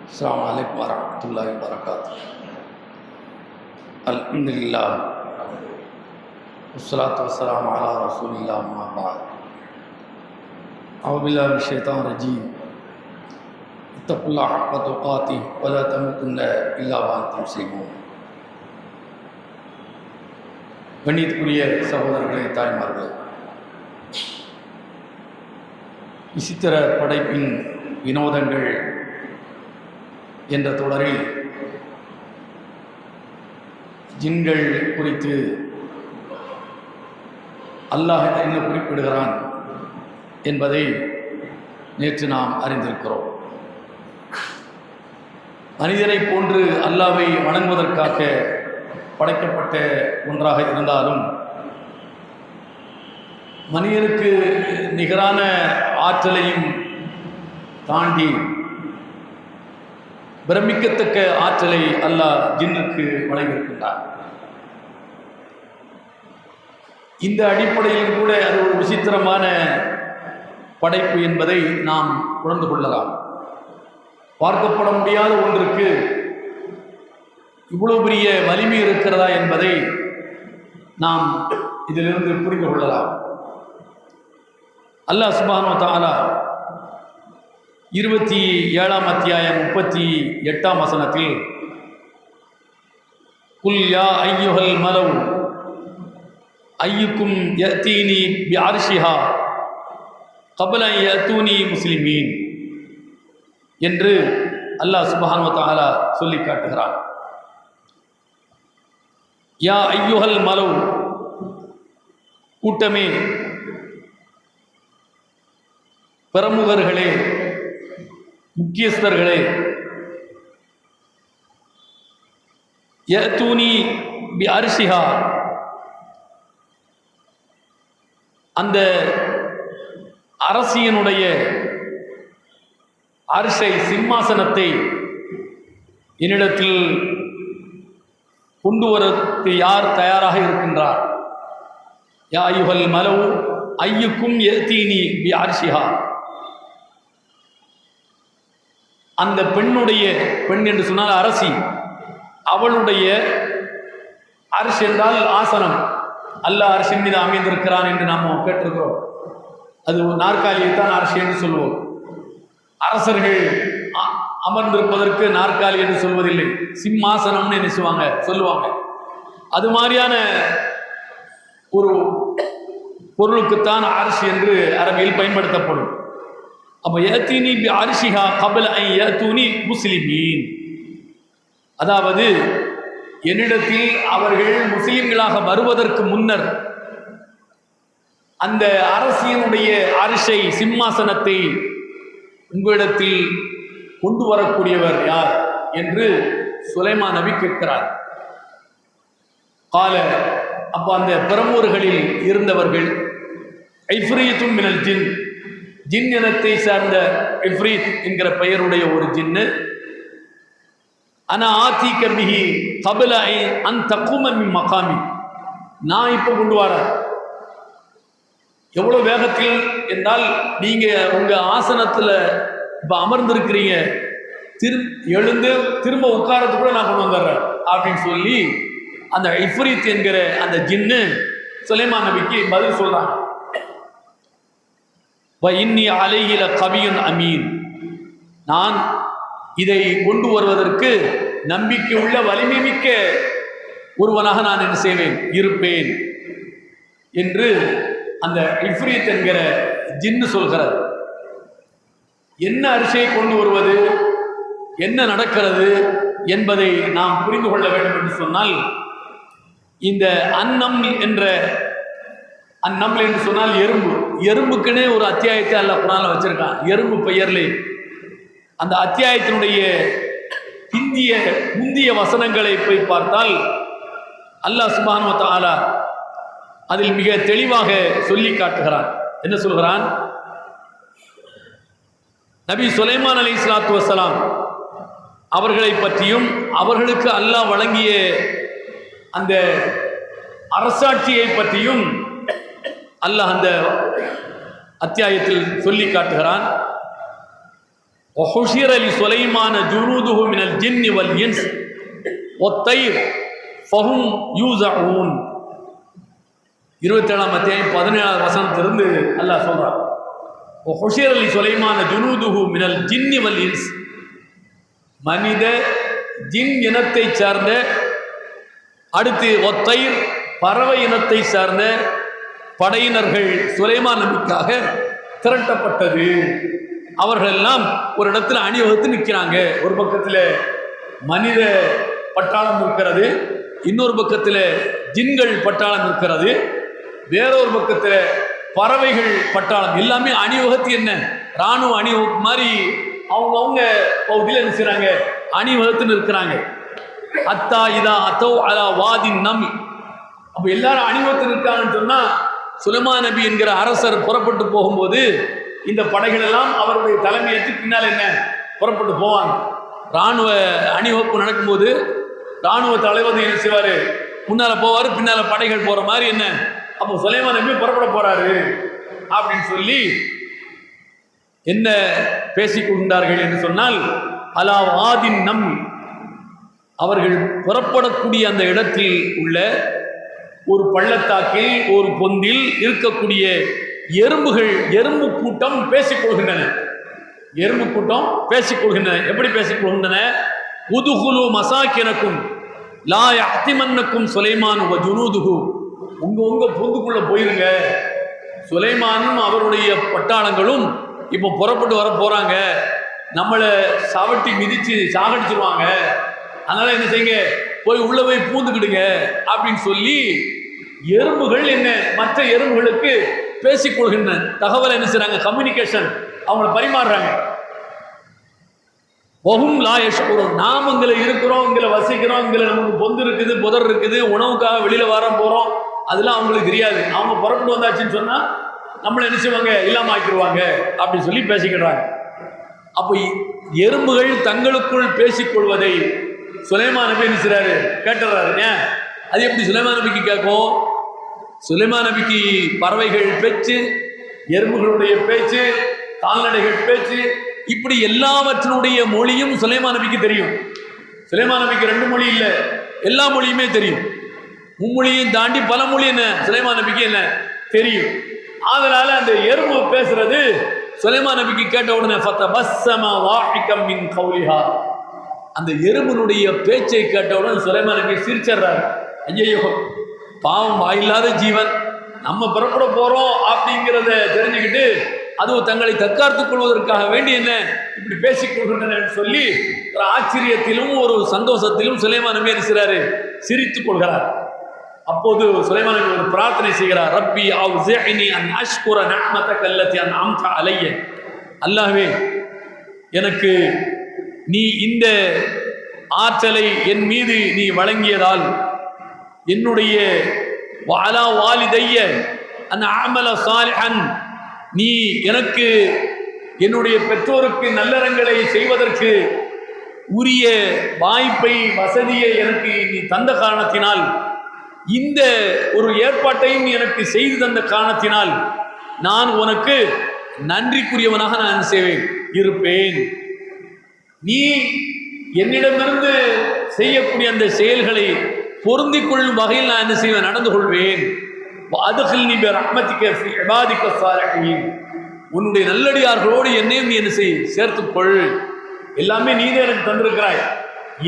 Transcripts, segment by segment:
அஸ்ஸலாமு அலைக்கும் வரஹ்மத்துல்லாஹி வபரகாத்துஹு. அல்ஹம்துலில்லாஹ் வஸ்ஸலாத்து வஸ்ஸலாமு அலா ரசூலில்லாஹ் அம்மா பஅத். அஊது பில்லாஹி மினஷ் ஷைத்தானிர் ரஜீம். இத்தகுல்லாஹ ஹக்க துகாத்திஹி வ லா தமூதுன்ன இல்லா வ அன்தும் முஸ்லிமூன். கண்ணியத்துக்குரிய சகோதரர்களே, தாய்மார்களே, விசித்திர படைப்பின் வினோதங்கள் என்ற தொடரில் ஜின்கள் குறித்து அல்லாஹ் என்ன குறிப்பிடுகிறான் என்பதை நேற்று நாம் அறிந்திருக்கிறோம். மனிதனை போன்று அல்லாஹ்வை வணங்குவதற்காக படைக்கப்பட்ட ஒன்றாக இருந்தாலும் மனிதனுக்கு நிகரான ஆற்றலையும் தாண்டி பிரமிக்கத்தக்க ஆற்றலை அல்லாஹ் ஜின்னுக்கு வழங்கியிருக்கின்றார். இந்த அடிப்படையில் கூட அது ஒரு விசித்திரமான படைப்பு என்பதை நாம் உணர்ந்து கொள்ளலாம். பார்க்கப்பட முடியாத ஒன்றுக்கு இவ்வளவு பெரிய வலிமை இருக்கிறதா என்பதை நாம் இதிலிருந்து புரிந்து கொள்ளலாம். அல்லாஹ் சுப்ஹானஹு வ தஆலா 27ஆம் அத்தியாயம் 38ஆம் வசனத்தில் குல் யா ஐயுஹல் மலவ் ஐயுக்கும் யஅதீனி பிஅர்ஷிஹா கப்ல அன் யஅதூனி முஸ்லிமீன் என்று அல்லாஹ் சுப்ஹானஹு வ தஆலா சொல்லி காட்டுகிறான். யா ஐயுஹல் மலவ், கூட்டமே, பிரமுகர்களே, முக்கியஸ்தர்களே, யஅதூனி பிஅர்ஷிஹா, அந்த அரசியனுடைய அரிசை, சிம்மாசனத்தை என்னிடத்தில் கொண்டு வரத்து யார் தயாராக இருக்கின்றார்? யா அய்யுஹல் மலவு ஐயுக்கும் யஅதீனி பிஅர்ஷிஹா, அந்த பெண்ணுடைய, பெண் என்று சொன்னால் அரசி, அவளுடைய அரிசி என்றால் ஆசனம், அல்லாஹ் அரிசின் மீது அமைந்திருக்கிறான் என்று நாம் கேட்டிருக்கிறோம். அது நாற்காலியைத்தான் அரிசி என்று சொல்வோம். அரசர்கள் அமர்ந்திருப்பதற்கு நாற்காலி என்று சொல்வதில்லை, சிம்மாசனம்னு என்ன சொல்லுவாங்க. அது மாதிரியான ஒரு பொருளுக்குத்தான் அரிசி என்று அரபியில் பயன்படுத்தப்படும். அப்போ யஅதீனி பிஅர்ஷிஹா கப்ல அன் யஅதூனி முஸ்லிமீன், அதாவது என்னிடத்தில் அவர்கள் முஸ்லிம்களாக வருவதற்கு முன்னர் அந்த அரசியனுடைய அரிசை, சிம்மாசனத்தை உங்களிடத்தில் கொண்டு வரக்கூடியவர் யார் என்று சுலைமான் நபி கேட்கிறார். கால, அப்போ அந்த பிரமுகர்களில் இருந்தவர்கள் இஃப்ரீத்தும் மினல் ஜின், ஜின் இனத்தை சார்ந்த இஃப்ரீத் என்கிற பெயருடைய ஒரு ஜின்னு, அனா ஆதீக பிஹி கப்ல அன் தகும மின் மகாமி, நான் இப்போ கொண்டு வரேன். எவ்வளோ வேகத்தில் என்றால், நீங்கள் உங்கள் ஆசனத்தில் இப்போ அமர்ந்திருக்கிறீங்க, எழுந்து திரும்ப உட்காரத்து கூட நான் கொண்டு வந்துடுறேன் அப்படின்னு சொல்லி அந்த இஃப்ரீத் என்கிற அந்த ஜின்னு சுலைமான் நபிக்கு பதில் சொல்றாங்க. இன்னி அலைஹி லகவியுன் அமீன், நான் இதை கொண்டு வருவதற்கு நம்பிக்கை உள்ள வலிமை மிக்க ஒருவனாக நான் என்ன செய்வேன், இருப்பேன் என்று அந்த இஃப்ரீத் என்கிற ஜின்னு சொல்கிறார். என்ன அரிசியை கொண்டு வருவது, என்ன நடக்கிறது என்பதை நாம் புரிந்து கொள்ள வேண்டும் என்று சொன்னால், இந்த அந்நம்ல் என்று சொன்னால் எறும்பு, எறும்புக்குன்னே ஒரு அத்தியாயத்தை அல்லாஹ் குர்ஆன்ல வச்சிருக்கான், எறும்பு பெயர்லே. அந்த அத்தியாயத்தினுடைய முந்திய வசனங்களை போய் பார்த்தால் அல்லாஹ் சுப்ஹானஹு வ தஆலா அதில் மிக தெளிவாக சொல்லி காட்டுகிறான். என்ன சொல்கிறான்? நபி சுலைமான் அலைஹிஸ்ஸலாத்து வஸ்ஸலாம் அவர்களை பற்றியும் அவர்களுக்கு அல்லாஹ் வழங்கிய அந்த அரசாட்சியை பற்றியும் அல்லாஹ் அந்த அத்தியாயத்தில் சொல்லி காட்டுகிறான். وحشر لسليمان جنوده من الجن والإنس والطير فهم يوزعون. 27 அத்தியாயம் 17 வசனத்திலிருந்து அல்லாஹ் சொல்றான். وحشر لسليمان جنوده من الجن والإنس. மனித ஜின் இனத்தை சார்ந்த, அடுத்து ஒத்தைர் பறவை இனத்தை சார்ந்த படையினர்கள் சுலைமான் நபிக்காக திரட்டப்பட்டது. அவர்கள் எல்லாம் ஒரு இடத்துல அணிவகுத்து நிற்கிறாங்க. ஒரு பக்கத்தில் மனித பட்டாளம் இருக்கிறது, இன்னொரு பக்கத்தில் ஜின்கள் பட்டாளம் இருக்கிறது, வேறொரு பக்கத்தில் பறவைகள் பட்டாளம். எல்லாமே அணிவகுத்து என்ன இராணுவ அணிவகுப்பு மாதிரி அவங்கவுங்க பகுதியில் என்ன செய்கிறாங்க, அணிவகுத்துன்னு இருக்கிறாங்க. அத்தா இதா அத்தோ அலா வாதின் நம். அப்போ எல்லாரும் அணிவகுத்து நிற்காங்கன்னு சொன்னால் சுலைமான் நபி என்கிற அரசர் புறப்பட்டு போகும்போது இந்த படைகள் எல்லாம் அவருடைய தலைமையேற்று பின்னால் என்ன புறப்பட்டு போவாங்க. இராணுவ அணிவகுப்பு நடக்கும்போது இராணுவ தளபதி என்ன செய்வார், முன்னால் போவார், பின்னால் படைகள் போகிற மாதிரி என்ன. அப்போ சுலைமான் நபி புறப்பட போகிறாரு அப்படின்னு சொல்லி என்ன பேசிக்கொண்டார்கள் என்று சொன்னால், அலா வாதின் நம், அவர்கள் புறப்படக்கூடிய அந்த இடத்தில் உள்ள ஒரு பள்ளத்தாக்கில் ஒரு பொந்தில் இருக்கக்கூடிய எறும்புகள், எறும்பு கூட்டம் பேசிக்கொள்கின்றன. எறும்பு கூட்டம் பேசிக்கொள்கின்றன. எப்படி பேசிக்கொள்கின்றன? உதுகுலு மசாக்கினக்கும் லா யஹ்திமன்னக்கும் சுலைமான் வ ஜுனூதுஹு. உங்க பொந்துக்குள்ள போயிருங்க, சுலைமானும் அவருடைய பட்டாளங்களும் இப்போ புறப்பட்டு வர போறாங்க, நம்மளை சவட்டி மிதிச்சு சாகடிச்சிருவாங்க, அதனால என்ன செய்யுங்க, போய் உள்ள போய் பூந்துக்கிடுங்க அப்படின்னு சொல்லி எறும்புகள் என்ன மற்ற எறும்புகளுக்கு பேசிக்கொள்கின்ற தகவலை என்ன செய்றாங்க, கம்யூனிகேஷன் அவங்களை பரிமாறுறாங்க. ஒஹும் லா யஷ்குரூன். நாம் இங்கே இருக்கிறோம், இங்கே வசிக்கிறோம், இங்கே நமக்கு பொந்து இருக்குது, புதர் இருக்குது, உணவுக்காக வெளியில் வர போகிறோம், அதெல்லாம் அவங்களுக்கு தெரியாது. அவங்க புறப்பட்டு வந்தாச்சுன்னு சொன்னால் நம்மளை என்ன செய்வாங்க, இல்லாமல் ஆக்கிடுவாங்க அப்படின்னு சொல்லி பேசிக்கிடுறாங்க. அப்போ எறும்புகள் தங்களுக்குள் பேசிக்கொள்வதை சுலைமான் நபி என்ன செய்றாரு, கேட்டுறாரு. ஏன் அது எப்படி சுலைமான் நபிக்கு கேட்கும்? சுலைமான் நபிக்கு பறவைகள் பேச்சு, எறும்புகளுடைய பேச்சு, கால்நடைகள் பேச்சு, இப்படி எல்லாவற்றினுடைய மொழியும் சுலைமான் நபிக்கு தெரியும். சுலைமான் நபிக்கு 2 மொழி இல்லை, எல்லா மொழியுமே தெரியும். மும்மொழியும் தாண்டி பல மொழி என்ன சுலைமான் நபிக்கு என்ன தெரியும். அதனால அந்த எறும்பு பேசுறது சுலைமான் நபிக்கு கேட்ட உடனே ஃபதபஸ்ஸம வாஹிகம் மின் கௌலிஹா, அந்த எறும்புனுடைய பேச்சை கேட்டவுடன் சுலைமான் நபி சிரிச்சிடுறாரு. ஐயோ பாவம், வாயில்லாத ஜீவன், நம்ம புறப்பட போறோம் அப்படிங்கிறத தெரிஞ்சுக்கிட்டு அதுவும் தங்களை தற்காத்துக் கொள்வதற்காக வேண்டி என்ன இப்படி பேசிக்கொள்கின்றன சொல்லி ஒரு ஆச்சரியத்திலும் ஒரு சந்தோஷத்திலும் சுலைமான் நபி இருக்கிறாரு, சிரித்துக் கொள்கிறார். அப்போது சுலைமான் நபி ஒரு பிரார்த்தனை செய்கிறார். ரப்பி அவ்ஸிஅனி அன் அஷ்குர நிஅமதக அல்லதி அன்அம்த அலைய. அல்லாஹ்வே, எனக்கு நீ இந்த ஆற்றலை என் மீது நீ வழங்கியதால் என்னுடைய வஅலா வாலிதைய அன் அஅமல சாலிஹன், நீ எனக்கு என்னுடைய பெற்றோருக்கு நல்லறங்களை செய்வதற்கு உரிய வாய்ப்பை, வசதியை எனக்கு நீ தந்த காரணத்தினால், இந்த ஒரு ஏற்பாட்டையும் எனக்கு செய்து தந்த காரணத்தினால் நான் உனக்கு நன்றிக்குரியவனாக நான் செய்வேன் இருப்பேன். நீ என்னிடமிருந்து செய்யக்கூடிய அந்த செயல்களை பொருந்திக் கொள்ளும் வகையில் நான் என்ன செய்வேன், நடந்து கொள்வேன். அதுகில்னி பிரஹ்மதிக ஃபீ இபாதிக ஸாலிஹீன், உன்னுடைய நல்லடியார்களோடு என்னையும் நீ என்ன செய், சேர்த்துக்கொள். எல்லாமே நீதான் எனக்கு தந்திருக்கிறாய்.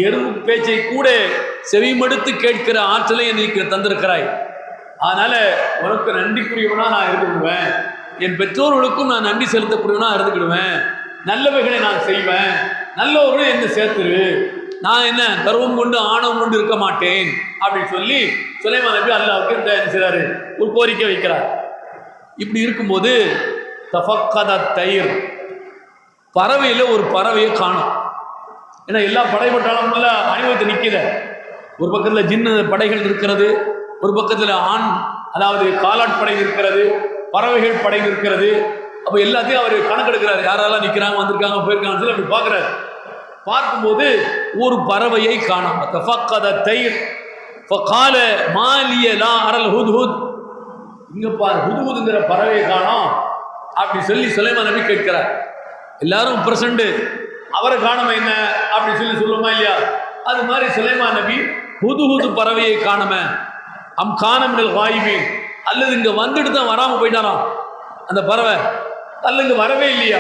எறும்பு பேச்சை கூட செவிமடுத்து கேட்கிற ஆற்றலை எனக்கு தந்திருக்கிறாய். அதனால உனக்கு நன்றிக்குரியவனா நான் இருந்துக்கிடுவேன், என் பெற்றோர்களுக்கும் நான் நன்றி செலுத்தக்கூடியவனா இருந்துக்கிடுவேன், நல்லவைகளை நான் செய்வேன், நல்லவர்களும் என்ன சேர்த்துரு, நான் என்ன கர்வம் கொண்டு ஆணவம் கொண்டு இருக்க மாட்டேன் அப்படின்னு சொல்லி சுலைமான் நபி அல்லாஹ்வுக்கு என்ன செய்றாரு, ஒரு கோரிக்கை வைக்கிறார். இப்படி இருக்கும்போது தஃபக்கத தயிர், பறவையில் ஒரு பறவையை காணும். ஏன்னா எல்லா படைப்பட்டாலும் அணிவகுத்து நிற்கிற, ஒரு பக்கத்தில் ஜின்னு படைகள் இருக்கிறது, ஒரு பக்கத்தில் ஆண் அதாவது காலாட்படை இருக்கிறது, பறவைகள் படை இருக்கிறது. அப்போ எல்லாத்தையும் அவர் கணக்கெடுக்கிறார், யாரெல்லாம் நிற்கிறாங்க, வந்திருக்காங்க, போயிருக்காங்கன்னு சொல்லி அப்படி பார்க்குறாரு. பார்க்கும்போது ஒரு பறவையை காணோம். தஃபக்கத தயிர் ஃபகால மா லிய லா அரல் ஹுத்ஹுத், இங்க பார் ஹுத்ஹுத்ங்கிற பறவையை காணோம் அப்படி சொல்லி சுலைமான் நபி கேட்கிறார். எல்லாரும் பிரசண்ட், அவரை காணாம என்ன அப்படி சொல்லுமா இல்லையா? அது மாதிரி சுலைமான் நபி ஹுது பறவையை காணாம காணமில் வாயுமே, அல்லது இங்க வந்துட்டு தான் வராம போயிட்டாராம் அந்த பறவை, அல்ல இங்க வரவே இல்லையா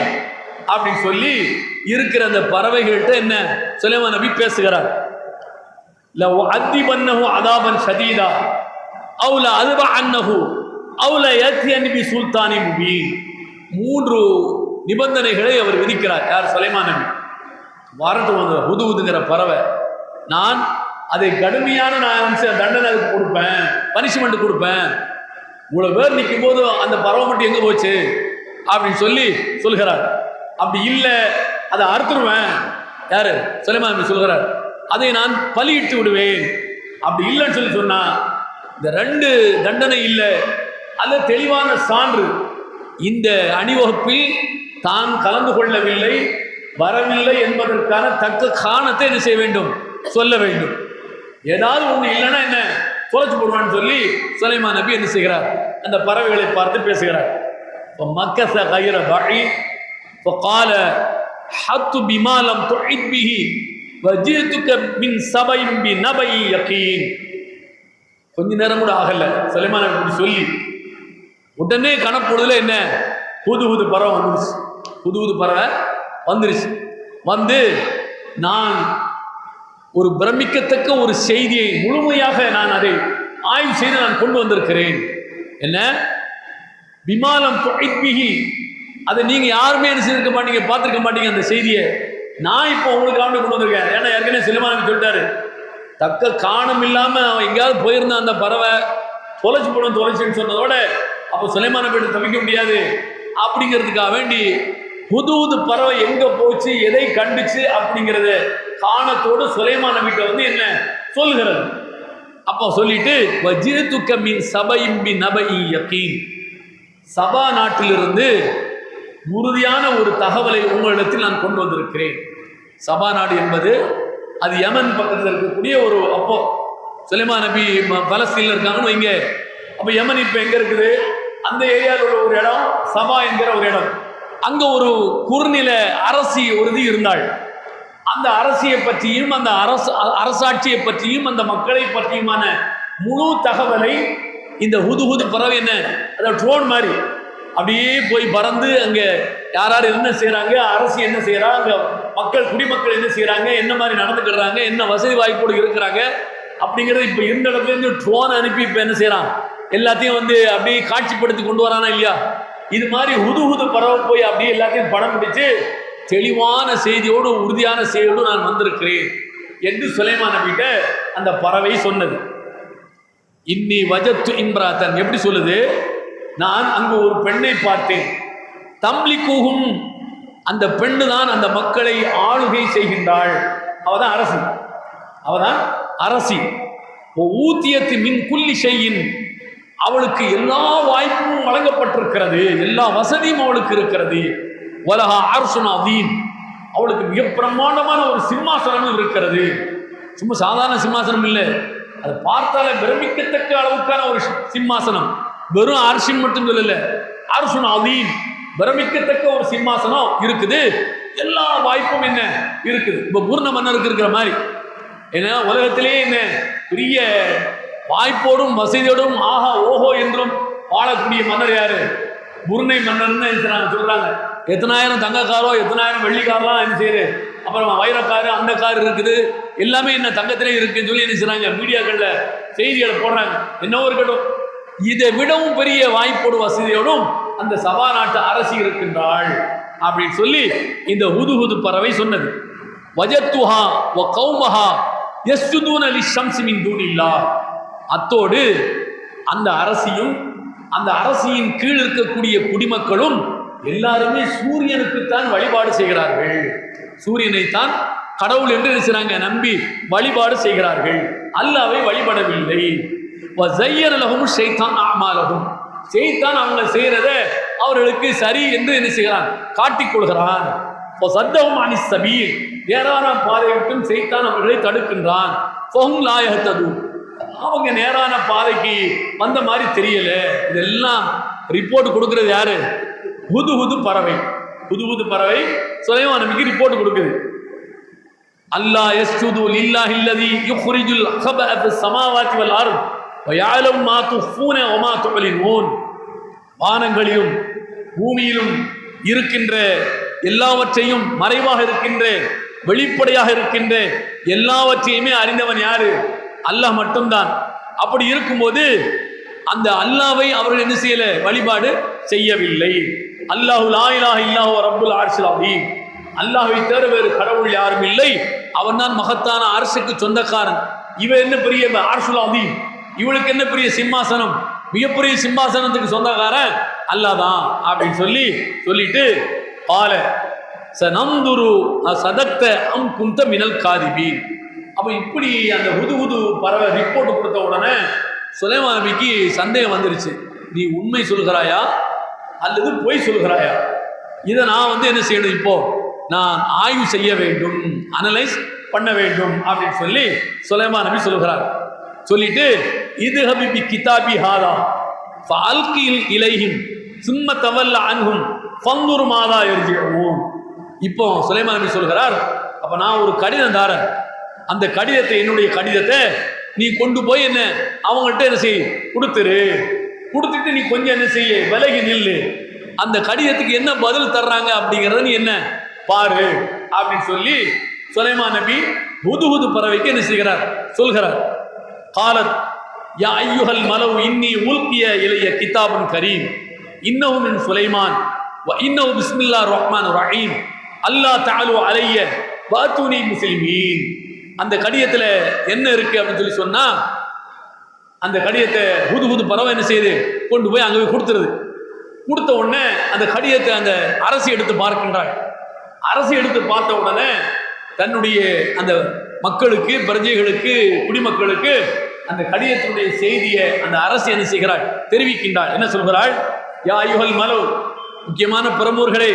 அப்படின்னு சொல்லி இருக்கிற அந்த பறவைகள்கிட்ட என்ன சுலைமான் நபி பேசுகிறார். லஅதிபன்னஹு அதாபன் ஷதீதா அவுல அதுப அன்னஹு அவுல யத்யனி பி சுல்தானி முபீன். 3 நிபந்தனைகளை அவர் விதிக்கிறார். யார்? சுலைமான் நபி. வரட்டும் அந்த ஹுதுங்கிற பறவை, நான் அதை கடுமையான தண்டனை கொடுப்பேன், பனிஷ்மெண்ட் கொடுப்பேன். இவ்வளவு பேர் நிற்கும் போது அந்த பறவை மட்டும் எங்க போச்சு அப்படின்னு சொல்கிறார். அப்படி இல்லை அதை அறுத்துருவேன். யாரு? சுலைமான் நபி சொல்கிறார். அதை நான் பலியிட்டு விடுவேன். அப்படி இல்லைன்னு சொன்னா இந்த 2 தண்டனை இல்லை, அல்ல தெளிவான சான்று, இந்த அணிவகுப்பில் தான் கலந்து கொள்ளவில்லை, வரவில்லை என்பதற்கான தக்க காரணத்தை என்ன செய்ய வேண்டும்? சொல்ல வேண்டும். ஏதாவது ஒன்று இல்லைன்னா என்ன தொலைச்சு போடுவான்னு சொல்லி சுலைமான் நபி என்ன செய்கிறார்? அந்த பறவைகளை பார்த்து பேசுகிறார். மக்கஸ கைர பஇ فقال حط بما لم تعد به وجئتك من سبأ بنبأ يقين. கொஞ்ச நேரம் கூட ஆகல சுலைமான் நபி சொல்லி உடனே கணப்பொழுதுல என்ன ஹுது பறவை வந்துருச்சு. ஹுது பறவை வந்துருச்சு. வந்து நான் ஒரு பிரமிக்கத்தக்க ஒரு செய்தியை முழுமையாக நான் அதை ஆய்வு செய்து நான் கொண்டு வந்திருக்கிறேன். என்ன? பிமாலம் துஐத்பிஹி, அதை நீங்க யாருமே என்ன செய்திருக்க மாட்டீங்க, பார்த்துருக்க மாட்டீங்க. அந்த செய்தியை நான் இப்போ உங்களுக்கு கொண்டு வந்திருக்கேன். ஏன்னா ஏற்கனவே சுலைமான் நபி சொல்லிட்டாரு, தக்க காரணம் இல்லாம அவன் எங்கேயாவது போயிருந்தான் அந்த பறவை தொலைச்சுன்னு சொன்னதோட அப்போ சுலைமான் நபி தவிக்க முடியாது. அப்படிங்கிறதுக்காக வேண்டி ஹுது பறவை எங்க போச்சு, எதை கண்டுச்சு அப்படிங்கிறத காணத்தோடு சுலைமான் நபிட்ட வந்து என்ன சொல்லுகிறது. அப்போ சொல்லிட்டு வஜிதுக மின் சபையின் பி நபஇ யகீன், சபா நாட்டிலிருந்து உறுதியான ஒரு தகவலை உங்களிடத்தில் நான் கொண்டு வந்திருக்கிறேன். சபா நாடு என்பது அது யமன் பக்கத்தில் இருக்கக்கூடிய ஒரு, அப்போ சுலைமான் நபி பலஸ்தீன்ல இருக்காங்கன்னு வைங்க. அப்போ யமன் இப்போ எங்க இருக்குது? அந்த ஏரியாவில் உள்ள ஒரு இடம் சபா என்கிற ஒரு இடம். அங்க ஒரு குறுநில அரசி ஒருதி இருந்தாள். அந்த அரசியை பற்றியும் அந்த அரசாட்சியை பற்றியும் அந்த மக்களை பற்றியுமான முழு தகவலை இந்த ஹுது பறவை என்ன அதாவது ட்ரோன் மாதிரி அப்படியே போய் பறந்து அங்க யார் என்ன செய்யறாங்க, அரசு என்ன செய்யறா, அங்க மக்கள் குடிமக்கள் என்ன செய்யறாங்க, என்ன மாதிரி நடந்துக்கிறாங்க, என்ன வசதி வாய்ப்போடு இருக்கிறாங்க அப்படிங்கிறது இப்ப இருந்த இடத்துல இருந்து ட்ரோன் அனுப்பி இப்ப என்ன செய்யறான், எல்லாத்தையும் வந்து அப்படியே காட்சிப்படுத்தி கொண்டு வரானா இல்லையா? இது மாதிரி ஹுது பறவை போய் அப்படியே எல்லாத்தையும் படம் பிடிச்சு தெளிவான செய்தியோடு உறுதியான செய்தியோடு நான் வந்திருக்கிறேன் என்று சுலைமான் நபிட்ட அந்த பறவை சொன்னது. இன்னி வஜத்து இம்ராத்தன் எப்படி சொல்லுது? நான் அங்கு ஒரு பெண்ணை பார்த்தேன். தம்லிக்குஹும், அந்த பெண்ணு தான் அந்த மக்களை ஆளுகை செய்கின்றாள். அவதான் அரசி, அவதான் அரசி. ஊத்தியத்து மின் குல்லி ஷையின், அவளுக்கு எல்லா வாய்ப்பும் வழங்கப்பட்டிருக்கிறது, எல்லா வசதியும் அவளுக்கு இருக்கிறது. வலஹா அர்ஷுன் அதீம், அவளுக்கு மிக பிரம்மாண்டமான ஒரு சிம்மாசனம் இருக்கிறது. சும்மா சாதாரண சிம்மாசனம் இல்லை, அதை பார்த்தாலே பிரமிக்கத்தக்க அளவுக்கான ஒரு சிம்மாசனம். வெறும் அர்ஷின் மட்டும் சொல்லல, அர்ஷுன் அதீம், பிரமிக்கத்தக்க ஒரு சிம்மாசனம் இருக்குது. எல்லா வாய்ப்பும் என்ன இருக்குது. இப்போ பூர்ண மன்னருக்கு இருக்கிற மாதிரி ஏன்னா உலகத்திலேயே என்ன பெரிய வாய்ப்போடும் வசதியோடும் ஆஹா ஓஹோ என்றும் வாழக்கூடிய மன்னர் யாரு? புர்னை மன்னர்னு சொல்றாங்க. எத்தனாயிரம் தங்கக்காரோ எத்தனாயிரம் வெள்ளிக்காரெல்லாம் என்ன செய்யுது, அப்புறம் வைரக்காரு அந்த கார் இருக்குது, எல்லாமே என்ன தங்கத்திலே இருக்குன்னு சொல்லி என்ன செய்றாங்க, மீடியாக்கள்ல செய்திகளை போடுறாங்க. என்னவோ இருக்கட்டும், இதை விடவும் பெரிய வாய்ப்போடு வசதியோடும் அந்த சபா நாட்டு அரசி இருக்கின்றாள் அப்படின்னு சொல்லி இந்த ஹுது பறவை சொன்னது. வஜத்துஹா வ கௌமஹா யஸ்ஜுதூன லிஷம்ஸி மின் தூனில்லாஹ், அத்தோடு அந்த அரசியும் அந்த அரசியின் கீழ் இருக்கக்கூடிய குடிமக்களும் எல்லாருமே சூரியனுக்குத்தான் வழிபாடு செய்கிறார்கள். சூரியனைத்தான் கடவுள் என்று நினைச்சாங்க, நம்பி வழிபாடு செய்கிறார்கள், அல்லாஹ்வை வழிபடவில்லை. ஷைத்தான் அவங்க செய்யறத அவர்களுக்கு சரி என்று என்ன செய்கிறான், காட்டிக்கொள்கிறான். நேரான பாதை விட்டும் ஷைத்தான் அவர்களை தடுக்கின்றான். அவங்க நேரான பாதைக்கு வந்த மாதிரி தெரியல. இதெல்லாம் ரிப்போர்ட் கொடுக்கிறது யாரு? ஹுது பறவை. புது பறவை சுலைமான் நபிக்கு ரிப்போர்ட் கொடுக்குது. அல்லாஹ் யஸ்ஜுது லில்லாஹி அல்லதி யுக்ரிஜுல் ஹபஅ ஃபிஸ் ஸமாவாத்தி வல் அர்த் வ யஅலமு மா துஃபூன வ மா துஅலினூன். வானங்களிலும் பூமியிலும் இருக்கின்ற எல்லாவற்றையும், மறைவாக இருக்கின்ற வெளிப்படையாக இருக்கின்ற எல்லாவற்றையுமே அறிந்தவன் யாரு? அல்லாஹ் மட்டும்தான். அப்படி இருக்கும்போது அந்த அல்லாஹ்வை அவர்கள் என்ன செய்யல? வழிபாடு செய்யவில்லை. அல்லாஹு லா இலாஹ இல்லல்லாஹு ரப்புல் அர்ஷில் அதீம். அல்லாஹ்வை தவிர வேறு கடவுள் யாரும் இல்லை, அவன் தான் மகத்தான அரசுக்கு சொந்தக்காரன். இவன் என்ன பெரிய அர்ஷுல் அதீம், இவளுக்கு என்ன பெரிய சிம்மாசனம், மிகப்பெரிய சிம்மாசனத்துக்கு சொந்தக்காரன் அல்லாஹ் தான் அப்படின்னு சொல்லிட்டு பால சனந்துரு சதக்த அம் குந்த மினல் காதிபீன். அப்போ இப்படி அந்த ஹுது பறவை ரிப்போர்ட் கொடுத்த உடனே சுலைமான் நபிக்கு சந்தேகம் வந்துருச்சு. நீ உண்மை சொல்கிறாயா அல்லது பொய் சொல்கிறாயா? இதை நான் என்ன செய்யணும்? இப்போ நான் ஆய்வு செய்ய வேண்டும், அனலைஸ் பண்ண வேண்டும் அப்படின்னு சொல்லி சுலைமான் நபி சொல்கிறார். சொல்லிட்டு இது ஹபிபி கிதாபி ஹாதா ஃபஅல்கில் இலைஹிம் சும்ம தவல்ல அன்ஹும் ஃபந்துர் மாதா யர்ஜிஊன். இப்போ சுலைமான் நபி சொல்கிறார், அப்ப நான் ஒரு கடிதம் தாரேன், அந்த கடிதத்தை, என்னுடைய கடிதத்தை நீ கொண்டு போய் என்ன அவங்கள்ட்ட என்ன செய், கொடுத்துட்டு நீ கொஞ்சம் என்ன செய்ய, விலகி நில்லு, அந்த கடிதத்துக்கு என்ன பதில் தர்றாங்க அப்படிங்கிறத நீ என்ன பாரு அப்படின்னு சொல்லி சுலைமான் நபி ஹுது பறவைக்கு என்ன செய்கிறார், சொல்கிறார். காலத் யா ஐயுஹல் மலவு இன்னி உல்கிய இலைய கிதாபுன் கரீம் இன்னஹு மின் சுலைமான் வ இன்னஹு பிஸ்மில்லாஹிர் ரஹ்மானிர் ரஹீம் அல்லா தஅலு அலைய வஅதூனி முஸ்லிமீன். அந்த கடிதத்தில் என்ன இருக்கு அப்படின்னு சொல்லி சொன்னா, அந்த கடிதத்தை ஹுது பறவை என்ன செய்யுது, கொண்டு போய் அங்கே போய் கொடுத்துருது. கொடுத்த உடனே அந்த கடிதத்தை அந்த அரசி எடுத்து பார்க்கின்றாள். அரசி எடுத்து பார்த்த உடனே தன்னுடைய அந்த மக்களுக்கு, பிரஜைகளுக்கு, குடிமக்களுக்கு அந்த கடிதத்தினுடைய செய்தியை அந்த அரசி என்ன செய்கிறாள், தெரிவிக்கின்றாள். என்ன சொல்கிறாள்? யா ஐயுஹல் மலவ், முக்கியமான பிரமுகர்களே,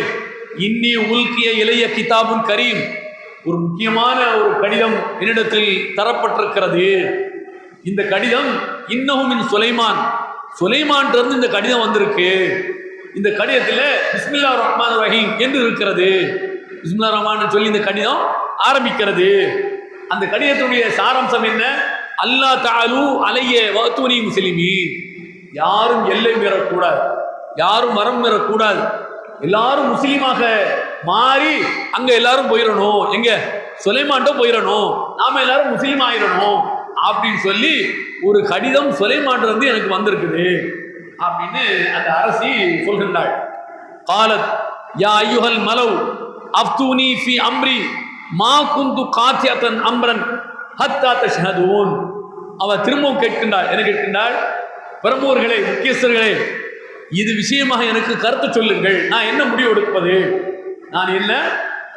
இன்னி உல்கிய இலைய கிதாபுன் கரீம், ஒரு முக்கியமான ஒரு கடிதம் என்னிடத்தில் தரப்பட்டிருக்கிறது. இந்த கடிதம் இன்னஹு மின் சுலைமான் இருந்து இந்த கடிதம் வந்திருக்கு. இந்த கடிதத்தில் பிஸ்மில்லாஹிர் ரஹ்மானிர் ரஹீம் என்று இருக்கிறது. பிஸ்மில்லாஹிர் ரஹ்மான் சொல்லி இந்த கடிதம் ஆரம்பிக்கிறது. அந்த கடிதத்துடைய சாராம்சம் என்ன? அல்லாஹ் தஅலு அலைய வஅதூனி முஸ்லிமீன். யாரும் எல்லை மீறக்கூடாது, யாரும் மரம் மீறக்கூடாது, எல்லாரும் முஸ்லீமாக மாறி அங்க எல்லாரும் போயிடணும், எங்க சுலைமான்ட்ட போயிடணும், நாம எல்லாரும் முஸ்லீம் ஆயிடணும் அப்படின்னு சொல்லி ஒரு கடிதம் சுலைமான் இருந்து எனக்கு வந்திருக்குது அப்படின்னு அந்த அரசி சொல்கின்றாள். காலத் யா ஐயுஹல் மலவ் அஃப்தூனி ஃபி அம்ரி மா குந்து காத்தியத்தன் அம்ரன் ஹத்தா தஷ்ஹதூன். அவ திரும்பவும் கேட்கின்றாள், என்ன கேட்கின்றாள்? பிரமுகர்களே, முக்கியஸ்தர்களே, இது விஷயமாக எனக்கு கருத்து சொல்லுங்கள். நான் என்ன முடிவெடுப்பது, நான் என்ன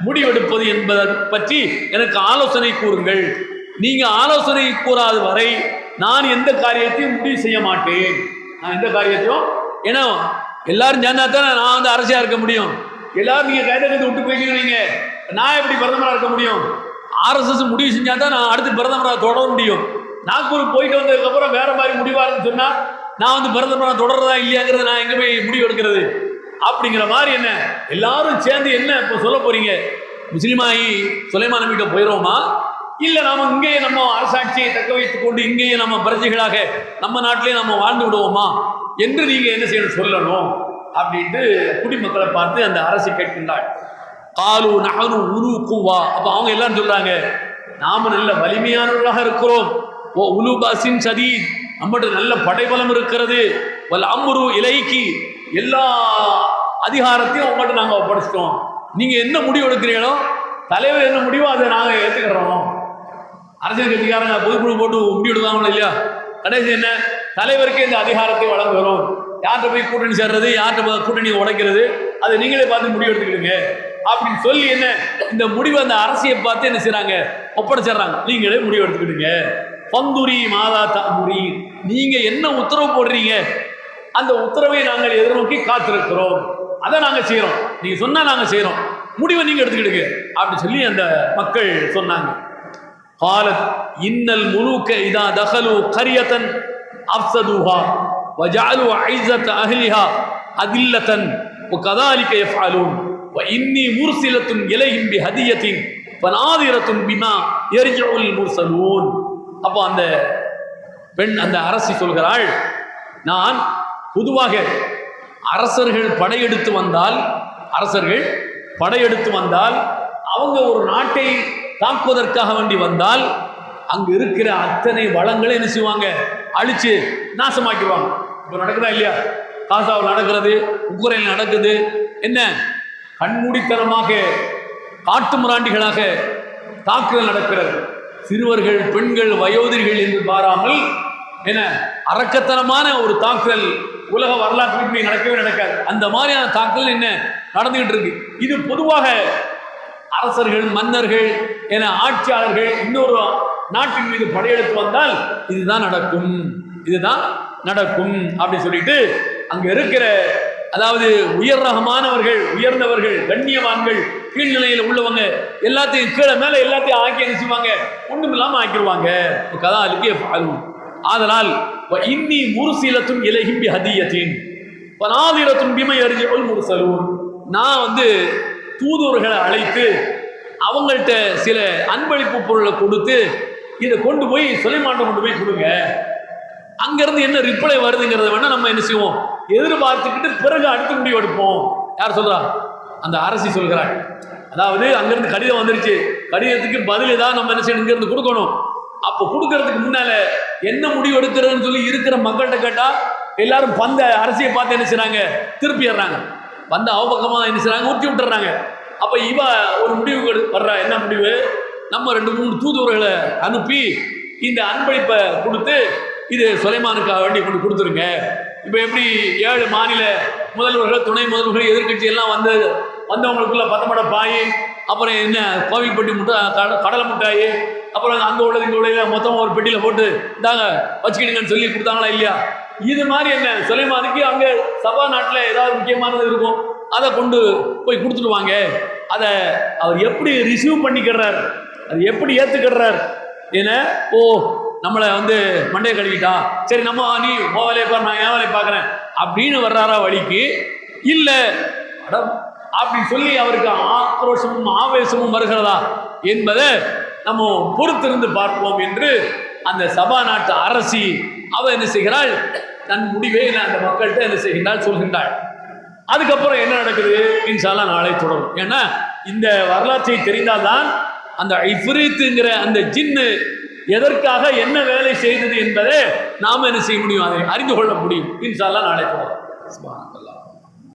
முடிவெடுப்பது என்பதை பற்றி எனக்கு ஆலோசனை கூறுங்கள். நீங்க ஆலோசனை கூறாத வரை நான் எந்த காரியத்தையும் முடிவு செய்ய மாட்டேன். நான் எந்த காரியத்தையும், ஏன்னா எல்லாரும் சேர்ந்தா தானே நான் அரசியா இருக்க முடியும். எல்லாரும் நீங்க கைதை விட்டு போய்க்கிறீங்க, நான் எப்படி பிரதமராக இருக்க முடியும்? RSS முடிவு செஞ்சா தான் நான் அடுத்து பிரதமராக தொடர முடியும். நாக்பூர் போயிட்டு வந்ததுக்கப்புறம் வேற மாதிரி முடிவாருன்னு சொன்னா நான் பிரதமராக தொடர்றதா இல்லையாங்கிறத நான் எங்க போய் முடிவு எடுக்கிறது? அப்படிங்கிற மாதிரி என்ன எல்லாரும் சேர்ந்து என்ன இப்போ சொல்ல போறீங்க? முஸ்லீமாயி சுலைமான் நபிகிட்ட போயிடுவோமா, இல்லை நாம இங்கேயே நம்ம அரசாட்சியை தக்க வைத்துக் கொண்டு இங்கேயே நம்ம பிரஜைகளாக நம்ம நாட்டிலே நம்ம வாழ்ந்து விடுவோமா என்று நீங்க என்ன செய்யணும் சொல்லணும் அப்படின்ட்டு குடிமக்களை பார்த்து அந்த அரசு கேட்கின்றாள். காலு நஹனு உரு குவா. அப்போ அவங்க எல்லாரும் சொல்றாங்க, நாம நல்ல வலிமையானவர்களாக இருக்கிறோம். ஓ உலு பாசின் சதீத், நம்மகிட்ட நல்ல படைபலம் இருக்கிறது. வல் அம்ரு இலைக்கு, எல்லா அதிகாரத்தையும் உங்கள்கிட்ட நாங்கள் ஒப்படைச்சிட்டோம். நீங்க என்ன முடிவு எடுக்கிறீங்களோ, தலைவர் என்ன முடிவோ அதை நாங்கள் ஏற்றுக்கிறோம். அரசியல் கட்சிக்காரங்க பொதுக்குழு போட்டு முடிவு எடுக்காங்களோ இல்லையா, கடைசி என்ன தலைவருக்கு இந்த அதிகாரத்தை வழங்குகிறோம். யார்கிட்ட போய் கூட்டணி சேர்றது, யார்கிட்ட கூட்டணி உடைக்கிறது, அதை நீங்களே பார்த்து முடிவு எடுத்துக்கிடுங்க அப்படின்னு சொல்லி என்ன இந்த முடிவு அந்த அரசியை பார்த்து என்ன செய்றாங்க, ஒப்படைச்சிடுறாங்க. நீங்களே முடிவு எடுத்துக்கிடுங்க. பந்துரி மாதா தாமுரி, நீங்க என்ன உத்தரவு போடுறீங்க அந்த உத்தரவை நாங்கள் எதிர்நோக்கி காத்திருக்கிறோம், அதை நாங்கள் செய்யறோம். நீங்க சொன்னா நாங்கள் செய்யறோம், முடிவை நீங்க எடுத்துக்கிடுங்க அப்படின்னு சொல்லி அந்த மக்கள் சொன்னாங்க. قالت إن الملوك إذا دخلوا قرية أفسدوها وجعلوا عزة أهلها أذلة وكذلك يفعلون இன்னி முர்சிலத்துன் இலைஹிம் பிஹதியத்தின் ஃபனாதிரத்துன் பிமா யர்ஜுல் முர்சலூன். அப்போ அந்த பெண், அந்த அரசி சொல்கிறாள், நான் பொதுவாக அரசர்கள் படையெடுத்து வந்தால் அவங்க ஒரு நாட்டை தாக்குவதற்காக வேண்டி வந்தால் அங்கு இருக்கிற அத்தனை வளங்களை என்ன செய்வாங்க, அழிச்சு நாசமாக்கிடுவாங்க. இப்போ நடக்குதா இல்லையா? காசாவில் நடக்கிறது, உக்ரைனில் நடக்குது. என்ன கண்மூடித்தனமாக காட்டு மிராண்டிகளாக தாக்குதல் நடக்கிறது. சிறுவர்கள், பெண்கள், வயோதிகர்கள் என்று பாராமல் என்ன அரக்கத்தனமான ஒரு தாக்குதல் உலக வரலாற்று நடக்காது. அந்த மாதிரியான தாக்குதல் என்ன நடந்துகிட்டு இருக்கு. இது பொதுவாக அரசர்கள், மன்னர்கள் என ஆட்சியாளர்கள் இன்னொரு நாட்டின் மீது படையெடுத்து வந்தால் இதுதான் நடக்கும் அப்படி சொல்லிட்டு அங்க இருக்கிற, அதாவது உயர் ரகமானவர்கள், உயர்ந்தவர்கள், கண்ணியவான்கள், கீழ்நிலையில் உள்ளவங்க எல்லாத்தையும் கீழே மேல எல்லாத்தையும் ஆக்கி அனுப்பிச்சுவாங்க, ஒன்றும் இல்லாம ஆக்கிடுவாங்க. கதாலிக்கே ஆதலால் இன்னி முர்சிலத்துன் இலைஹிம் பிஹதியத்தின் ஃபனாதிரத்துன் பிமா யர்ஜுல் முர்சலூன். நான் தூதுவர்களை அழைத்து அவங்கள்ட்ட சில அன்பளிப்பு பொருளை கொடுத்து இதை கொண்டு போய் சுலைமான்ட்ட கொண்டு போய் கொடுங்க. அங்கிருந்து என்ன ரிப்ளை வருதுங்கிறத வேணா நம்ம என்ன செய்வோம், எதிர்பார்த்துக்கிட்டு பிறகு அடுத்த முடிவு எடுப்போம். யார் சொல்றா? அந்த அரசி சொல்கிறாள். அதாவது அங்கிருந்து கடிதம் வந்துருச்சு, கடிதத்துக்கு பதில் ஏதாவது நம்ம என்ன செய்யணும், இங்கிருந்து கொடுக்கணும். அப்போ கொடுக்கறதுக்கு முன்னால என்ன முடிவு எடுக்கிறதுன்னு சொல்லி இருக்கிற மக்கள்கிட்ட கேட்டா எல்லாரும் பந்த அரசியை பார்த்து என்ன செய்றாங்க, திருப்பிடுறாங்க. பந்த அவபக்கமா என்ன செய்றாங்க, ஊற்றி விட்டுறாங்க. அப்ப இவ ஒரு முடிவு வர்றா. என்ன முடிவு? நம்ம 2-3 தூதுவர்களை அனுப்பி இந்த அன்பளிப்பை கொடுத்து இது சுலைமானுக்காக வேண்டி கொண்டு கொடுத்துருங்க. இப்போ எப்படி 7 மாநில முதல்வர்கள், துணை முதல்வர்கள், எதிர்கட்சி எல்லாம் வந்தவங்களுக்குள்ள பத்தமட பாய், அப்புறம் என்ன கோவில்பட்டி கடலை மிட்டாய், அப்புறம் அங்கே உள்ளது இங்கே உள்ள மொத்தமாக ஒரு பெட்டியில் போட்டு இந்தாங்க வச்சுக்கிடுங்கன்னு சொல்லி கொடுத்தாங்களா இல்லையா? இது மாதிரி என்ன சுலைமானுக்கு அங்கே சபா நாட்டில் ஏதாவது முக்கியமானது இருக்கும், அதை கொண்டு போய் கொடுத்துடுவாங்க. அதை அவர் எப்படி ரிசீவ் பண்ணிக்கிறார், அது எப்படி ஏற்றுக்கிறார்? ஏன்னா நம்மளை மண்டையை கழுவிட்டா, சரி நம்ம நீ உன் வேலையை பாரு, நான் என் வேலையை பார்க்குறேன் அப்படின்னு வர்றாரா வழிக்கு? இல்லை அப்படின்னு சொல்லி அவருக்கு ஆக்ரோஷமும் ஆவேசமும் வருகிறதா என்பதை நம்ம பொறுத்திருந்து பார்ப்போம் என்று அந்த சபா நாட்டு அரசி அவ என்ன செய்கிறாள், தன் முடிவை அந்த மக்கள்கிட்ட என்ன செய்கின்றாள், சொல்கின்றாள். அதுக்கப்புறம் என்ன நடக்குது இன்ஷா அல்லாஹ் நாளை தொடரும். ஏன்னா இந்த வரலாற்றை தெரிந்தால்தான் அந்த இஃப்ரீத்துங்கிற அந்த ஜின்னு எதற்காக என்ன வேலை செய்தது என்பதை நாம் என்ன செய்ய முடியும், அதை அறிந்து கொள்ள முடியும். இன்ஷா அல்லாஹ் நாளை தொடரும். சுப்ஹானல்லாஹ்.